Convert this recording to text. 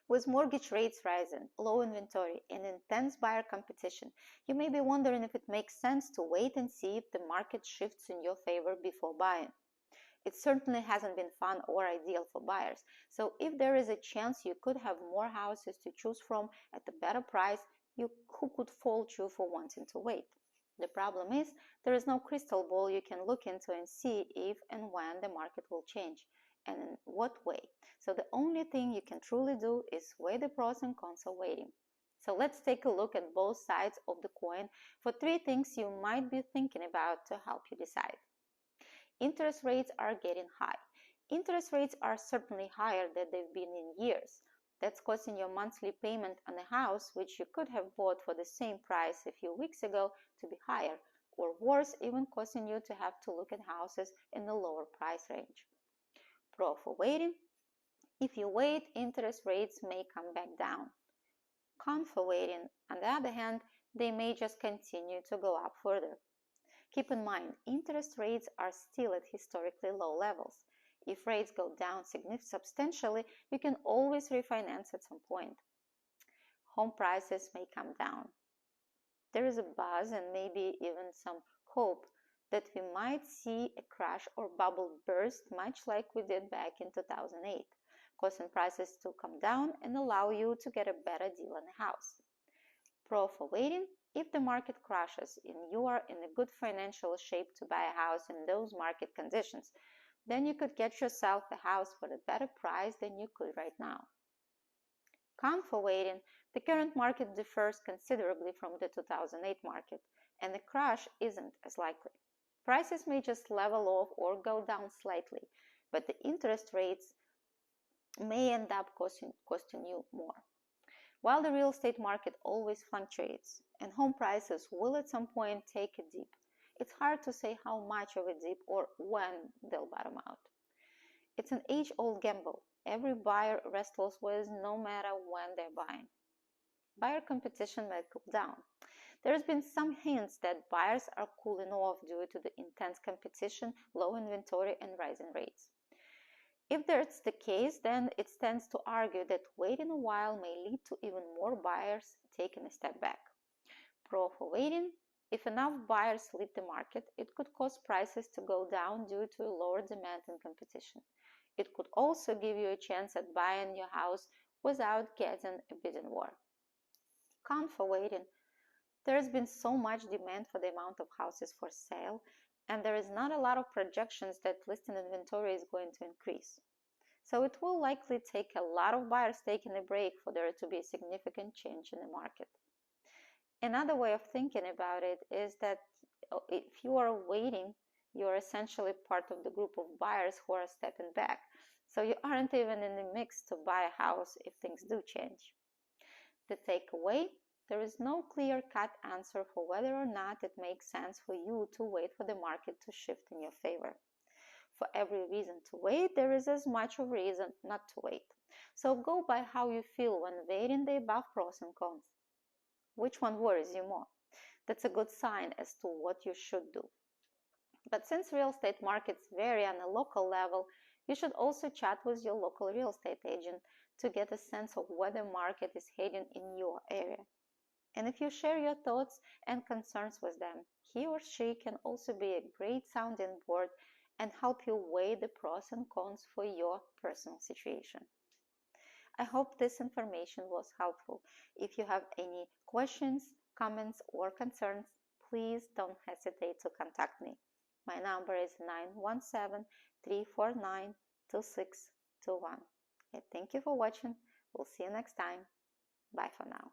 With mortgage rates rising, low inventory, and intense buyer competition, you may be wondering if it makes sense to wait and see if the market shifts in your favor before buying. It certainly hasn't been fun or ideal for buyers, so if there is a chance you could have more houses to choose from at a better price, who could fault you for wanting to wait? The problem is, there is no crystal ball you can look into and see if and when the market will change, and in what way. So the only thing you can truly do is weigh the pros and cons of waiting. So let's take a look at both sides of the coin for 3 things you might be thinking about to help you decide. Interest rates are getting high. Interest rates are certainly higher than they've been in years. That's causing your monthly payment on a house, which you could have bought for the same price a few weeks ago, to be higher, or worse, even causing you to have to look at houses in the lower price range. Pro for waiting: if you wait, interest rates may come back down. Con for waiting: on the other hand, they may just continue to go up further. Keep in mind, interest rates are still at historically low levels. If rates go down substantially, you can always refinance at some point. Home prices may come down. There is a buzz and maybe even some hope that we might see a crash or bubble burst, much like we did back in 2008, causing prices to come down and allow you to get a better deal on a house. Pro for waiting: if the market crashes and you are in a good financial shape to buy a house in those market conditions, then you could get yourself a house for a better price than you could right now. Con for waiting: the current market differs considerably from the 2008 market, and a crash isn't as likely. Prices may just level off or go down slightly, but the interest rates may end up costing you more. While the real estate market always fluctuates, and home prices will at some point take a dip, it's hard to say how much of a dip or when they'll bottom out. It's an age-old gamble every buyer wrestles with, no matter when they're buying. Buyer competition might cool down. There's been some hints that buyers are cooling off due to the intense competition, low inventory, and rising rates. If that's the case, then it stands to argue that waiting a while may lead to even more buyers taking a step back. Pro for waiting: if enough buyers leave the market, it could cause prices to go down due to lower demand and competition. It could also give you a chance at buying your house without getting a bidding war. Con for waiting: there's been so much demand for the amount of houses for sale, and there is not a lot of projections that listing inventory is going to increase. So it will likely take a lot of buyers taking a break for there to be a significant change in the market. Another way of thinking about it is that if you are waiting, you're essentially part of the group of buyers who are stepping back. So you aren't even in the mix to buy a house if things do change. The takeaway: there is no clear-cut answer for whether or not it makes sense for you to wait for the market to shift in your favor. For every reason to wait, there is as much of reason not to wait. So go by how you feel when weighing the above pros and cons. Which one worries you more? That's a good sign as to what you should do. But since real estate markets vary on a local level, you should also chat with your local real estate agent to get a sense of where the market is heading in your area. And if you share your thoughts and concerns with them, he or she can also be a great sounding board and help you weigh the pros and cons for your personal situation. I hope this information was helpful. If you have any questions, comments, or concerns, please don't hesitate to contact me. My number is 917-349-2621. Thank you for watching. We'll see you next time. Bye for now.